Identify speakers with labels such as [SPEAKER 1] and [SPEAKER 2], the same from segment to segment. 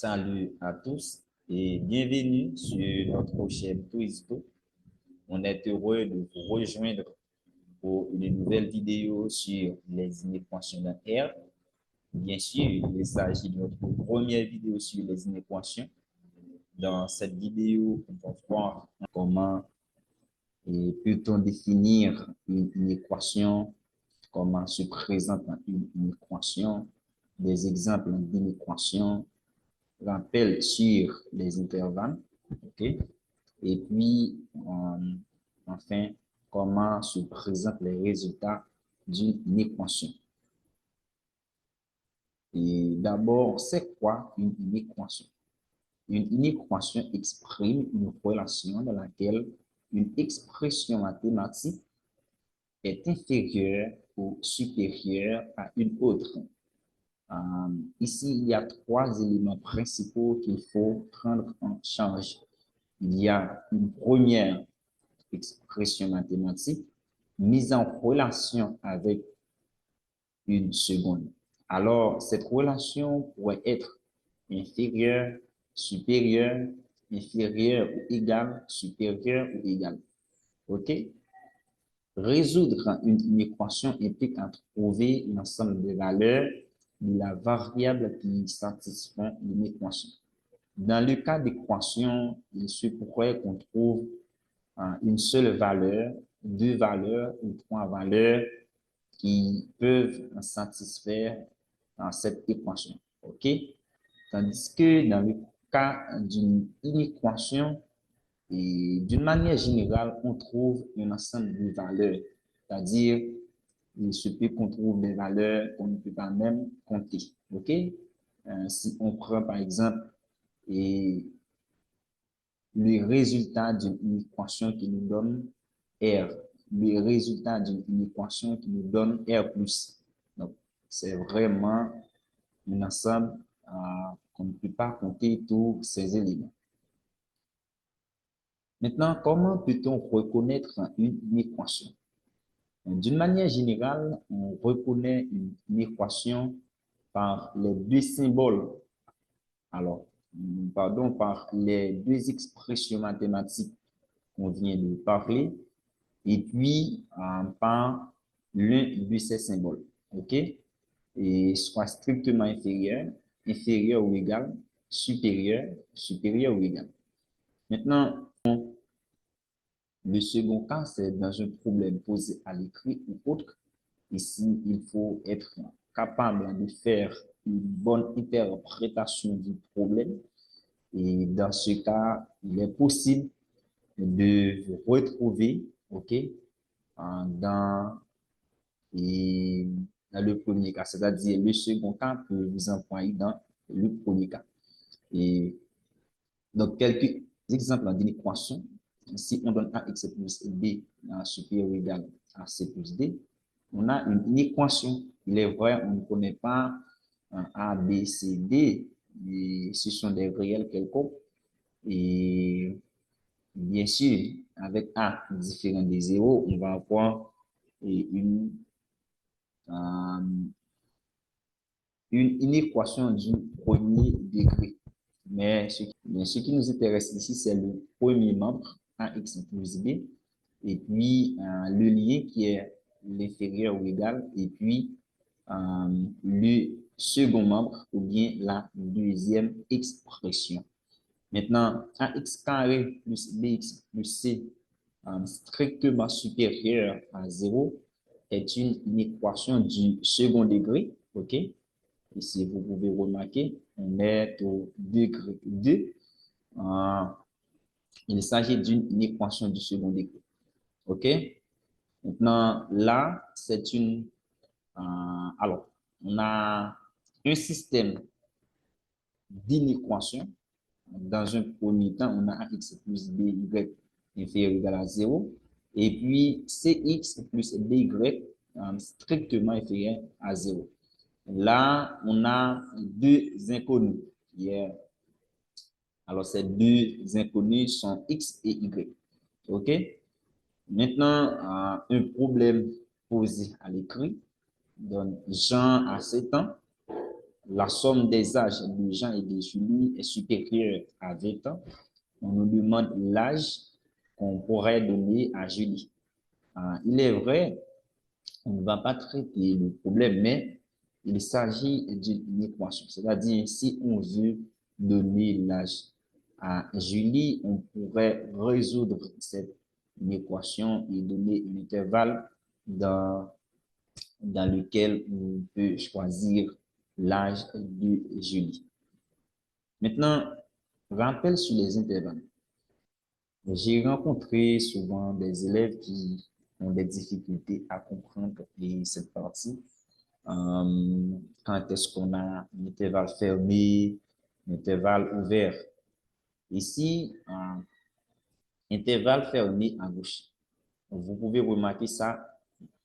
[SPEAKER 1] Salut à tous et bienvenue sur notre chaîne Twisto. On est heureux de vous rejoindre pour une nouvelle vidéo sur les inéquations d'un R. Bien sûr, il s'agit de notre première vidéo sur les inéquations. Dans cette vidéo, on va voir comment peut-on définir une équation, comment se présente une équation, des exemples d'inéquations, rappel sur les intervalles, ok? Et puis, enfin, comment se présentent les résultats d'une équation. Et d'abord, c'est quoi une équation? Une équation exprime une relation dans laquelle une expression mathématique est inférieure ou supérieure à une autre. Ici, il y a trois éléments principaux qu'il faut prendre en charge. Il y a une première expression mathématique mise en relation avec une seconde. Alors, cette relation pourrait être inférieure, supérieure, inférieure ou égale, supérieure ou égale. OK? Résoudre une équation implique à trouver l'ensemble des valeurs de la variable qui satisfait une équation. Dans le cas d'équation, il se pourrait qu'on trouve une seule valeur, deux valeurs ou trois valeurs qui peuvent satisfaire cette équation. OK? Tandis que dans le cas d'une inéquation, et d'une manière générale, on trouve un ensemble de valeurs, c'est-à-dire il se peut qu'on trouve des valeurs qu'on ne peut pas même compter. OK? Si on prend par exemple et le résultat d'une équation qui nous donne R, le résultat d'une équation qui nous donne R plus. Donc, c'est vraiment un ensemble qu'on ne peut pas compter tous ces éléments. Maintenant, comment peut-on reconnaître une équation? D'une manière générale, on reconnaît une équation par les deux symboles. Alors, pardon, par les deux expressions mathématiques qu'on vient de parler, et puis par l'un de ces symboles. OK? Et soit strictement inférieur, inférieur ou égal, supérieur, supérieur ou égal. Maintenant, le second cas, c'est dans un problème posé à l'écrit ou autre. Ici, il faut être capable de faire une bonne interprétation du problème. Et dans ce cas, il est possible de vous retrouver, OK, dans, et, dans le premier cas, c'est-à-dire le second cas peut vous envoyer dans le premier cas. Et donc, quelques exemples d'inéquation. Si on donne ax plus b supérieur ou égal à c plus d, on a une équation. Il est vrai, on ne connaît pas a, b, c, d, mais ce sont des réels quelconques. Et bien sûr, avec a différent de 0, on va avoir euh, une équation du premier degré. Mais ce qui nous intéresse ici, c'est le premier membre, ax plus b, et puis le lien qui est l'inférieur ou égal, et puis le second membre ou bien la deuxième expression. Maintenant, ax carré plus bx plus c strictement supérieur à 0 est une équation du second degré, OK? Ici, vous pouvez remarquer, on est au degré 2. Il s'agit d'une équation du second degré. OK? Maintenant, là, c'est une... alors, on a un système d'inéquations. Dans un premier temps, on a x plus by inférieur ou égal à 0. Et puis, cx plus by strictement inférieur à 0. Là, on a deux inconnus. Alors, ces deux inconnus sont x et y. OK? Maintenant, un problème posé à l'écrit donne Jean a 7 ans la somme des âges de Jean et de Julie est supérieure à 20 ans, on nous demande l'âge qu'on pourrait donner à Julie. Il est vrai, on ne va pas traiter le problème, mais il s'agit d'une équation. C'est-à-dire, si on veut donner l'âge à Julie, on pourrait résoudre cette équation et donner un intervalle dans lequel on peut choisir l'âge de Julie. Maintenant, rappel sur les intervalles. J'ai rencontré souvent des élèves qui ont des difficultés à comprendre cette partie. Quand est-ce qu'on a un intervalle fermé, un intervalle ouvert? Ici, intervalle fermé à gauche. Vous pouvez remarquer ça,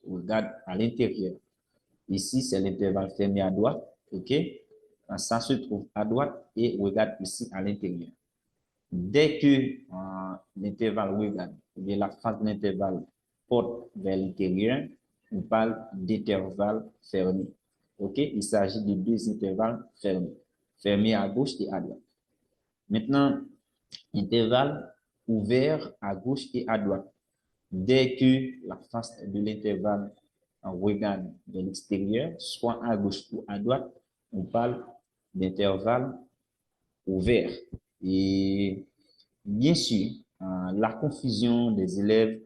[SPEAKER 1] regarde à l'intérieur. Ici, c'est l'intervalle fermé à droite, ok? Ça se trouve à droite et regarde ici à l'intérieur. Dès que l'intervalle regarde, la face de l'intervalle porte vers l'intérieur, on parle d'intervalle fermé. Ok? Il s'agit de deux intervalles fermés. Fermés à gauche et à droite. Maintenant, intervalle ouvert à gauche et à droite. Dès que la face de l'intervalle regarde vers l'extérieur, soit à gauche ou à droite, on parle d'intervalle ouvert. Et bien sûr, la confusion des élèves,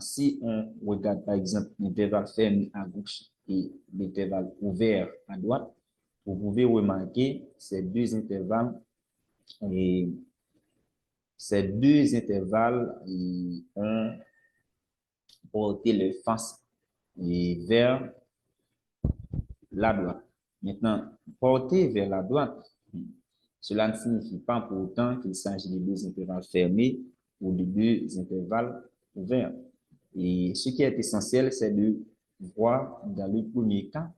[SPEAKER 1] si on regarde par exemple l'intervalle fermé à gauche et l'intervalle ouvert à droite, vous pouvez remarquer ces deux intervalles et ont porté leur face vers la droite. Maintenant, porter vers la droite, cela ne signifie pas pour autant qu'il s'agit de deux intervalles fermés ou de deux intervalles ouverts. Et ce qui est essentiel, c'est de voir dans le premier cas,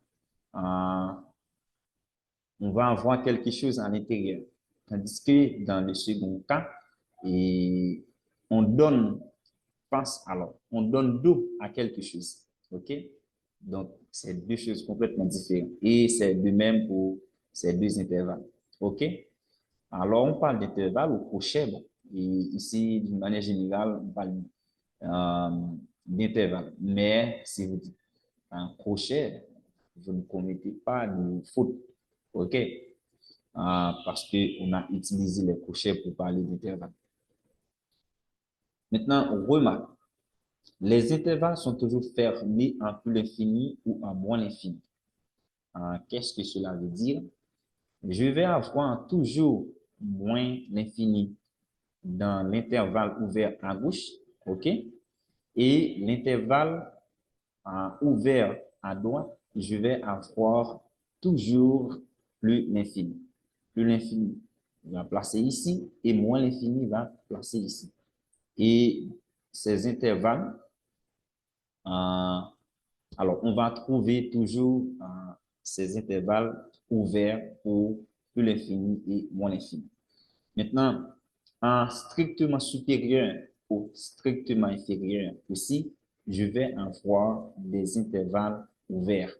[SPEAKER 1] on va avoir quelque chose à l'intérieur. Tandis que dans le second cas, on donne face, alors, on donne dos à quelque chose. OK? Donc, c'est deux choses complètement différentes. Et c'est de même pour ces deux intervalles. OK? Alors, on parle d'intervalle au crochet. Bon, et ici, d'une manière générale, on parle d'intervalle. Mais si vous dites un crochet, vous ne commettez pas de faute. OK? Parce qu'on a utilisé les crochets pour parler d'intervalle. Maintenant, on remarque, les intervalles sont toujours fermés en plus l'infini ou en moins l'infini. Qu'est-ce que cela veut dire? Je vais avoir toujours moins l'infini dans l'intervalle ouvert à gauche, ok? Et l'intervalle ouvert à droite, je vais avoir toujours plus l'infini. Plus l'infini va placer ici et moins l'infini va placer ici. Et ces intervalles, alors on va trouver toujours ces intervalles ouverts pour plus l'infini et moins l'infini. Maintenant, en strictement supérieur ou strictement inférieur aussi, je vais avoir des intervalles ouverts.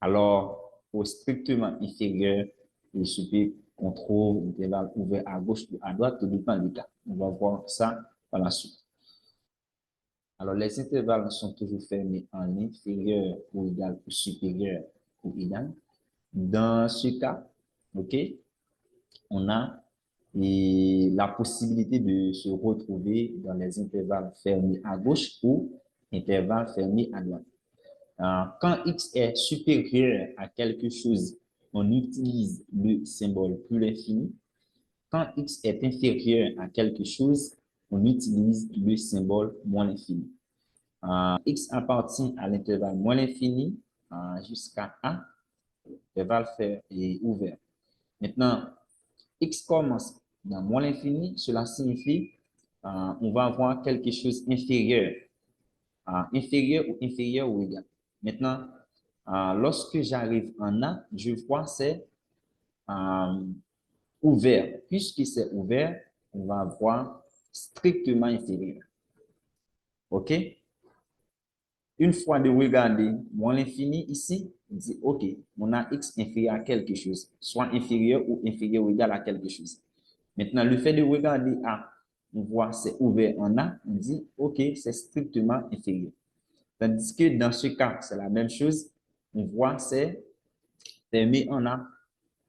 [SPEAKER 1] Alors, au strictement inférieur, il suffit qu'on trouve l'intervalle ouvert à gauche ou à droite, tout dépend du cas. On va voir ça par la suite. Alors, les intervalles sont toujours fermés en inférieur ou égal ou supérieur ou égal. Dans ce cas, OK, on a la possibilité de se retrouver dans les intervalles fermés à gauche ou intervalles fermés à droite. Quand x est supérieur à quelque chose, on utilise le symbole plus l'infini. Quand x est inférieur à quelque chose, on utilise le symbole moins l'infini. X appartient à l'intervalle moins l'infini jusqu'à A, l'intervalle fermé et ouvert. Maintenant, x commence dans moins l'infini, cela signifie on va avoir quelque chose inférieur, inférieur ou égal. Maintenant, lorsque j'arrive en A, je vois c'est ouvert. Puisque c'est ouvert, on va avoir strictement inférieur. OK? une fois de regarder mon infini ici, on dit, OK, on a x inférieur à quelque chose, soit inférieur ou inférieur ou égal à quelque chose. Maintenant, le fait de regarder A, on voit c'est ouvert en A, on dit, OK, c'est strictement inférieur. Tandis que dans ce cas, c'est la même chose, on voit c'est fermé en A.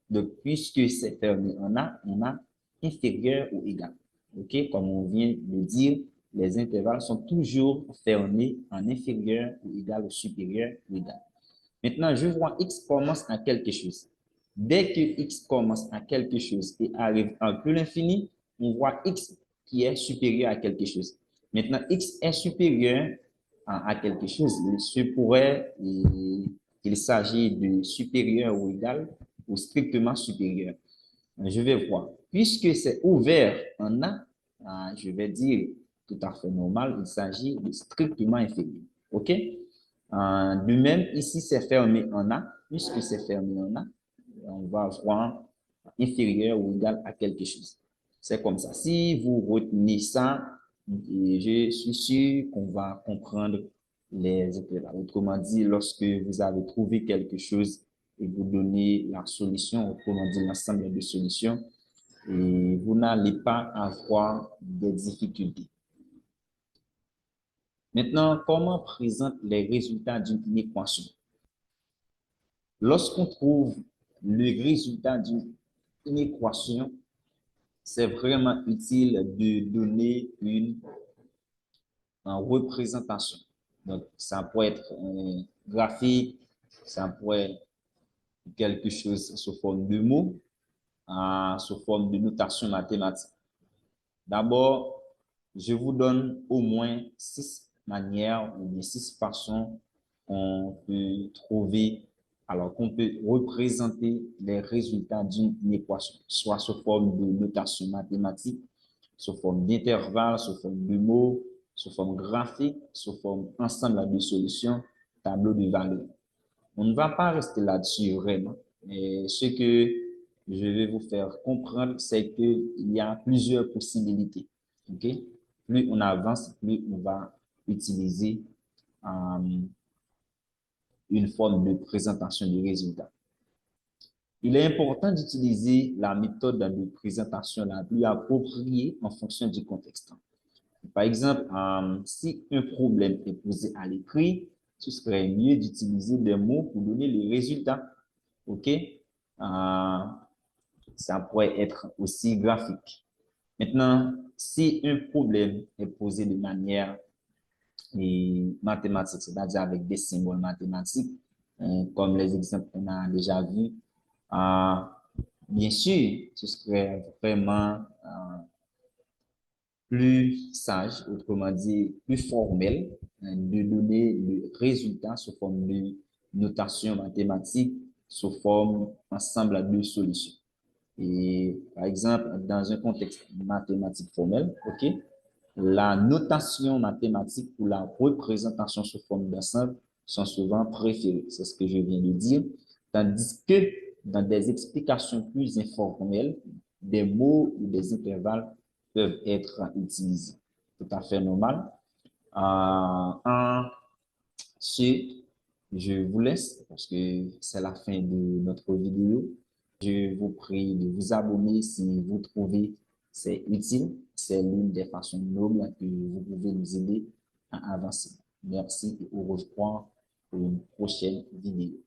[SPEAKER 1] Donc, puisque c'est fermé en A, on a inférieur ou égal. OK? Comme on vient de dire, les intervalles sont toujours fermés en inférieur ou égal ou supérieur ou égal. Maintenant, je vois x commence à quelque chose. Dès que x commence à quelque chose et arrive en plus l'infini, on voit x qui est supérieur à quelque chose. Maintenant, x est supérieur à quelque chose. Il se pourrait qu'il s'agit de supérieur ou égal ou strictement supérieur. Je vais voir. Puisque c'est ouvert en A, je vais dire tout à fait normal, il s'agit de strictement inférieur. OK? De même, ici, c'est fermé en A. Puisque c'est fermé en A, on va voir inférieur ou égal à quelque chose. C'est comme ça. Si vous retenez ça, je suis sûr qu'on va comprendre les intervalles. Autrement dit, lorsque vous avez trouvé quelque chose et vous donnez la solution, autrement dit l'ensemble de solutions, et vous n'allez pas avoir des difficultés. Maintenant, comment présente les résultats d'une équation? Lorsqu'on trouve le résultat d'une équation, c'est vraiment utile de donner une représentation. Donc, ça peut être un graphique, ça peut être quelque chose sous forme de mots, sous forme de notation mathématique. D'abord, je vous donne au moins 6 manières ou bien 6 façons qu'on peut trouver, alors qu'on peut représenter les résultats d'une équation, soit sous forme de notation mathématique, sous forme d'intervalle, sous forme de mots, sous forme graphique, sous forme ensemble de solutions, tableau de valeurs. On ne va pas rester là-dessus vraiment, mais ce que je vais vous faire comprendre, c'est qu'il y a plusieurs possibilités. Okay? Plus on avance, plus on va utiliser une forme de présentation du résultat. Il est important d'utiliser la méthode de présentation la plus appropriée en fonction du contexte. Par exemple, si un problème est posé à l'écrit, ce serait mieux d'utiliser des mots pour donner les résultats. OK? Ça pourrait être aussi graphique. Maintenant, si un problème est posé de manière mathématique, c'est-à-dire avec des symboles mathématiques, comme les exemples qu'on a déjà vus, bien sûr, ce serait vraiment plus sage, autrement dit, plus formel, de donner le résultat sous forme de notation mathématique, sous forme ensemble de solutions. Et par exemple, dans un contexte mathématique formel, OK, la notation mathématique ou la représentation sous forme d'ensemble sont souvent préférées. C'est ce que je viens de dire. Tandis que dans des explications plus informelles, des mots ou des intervalles peuvent être utilisés. Tout à fait normal. En ce, je vous laisse parce que c'est la fin de notre vidéo. Je vous prie de vous abonner si vous trouvez c'est utile. C'est l'une des façons nobles que vous pouvez nous aider à avancer. Merci et au revoir pour une prochaine vidéo.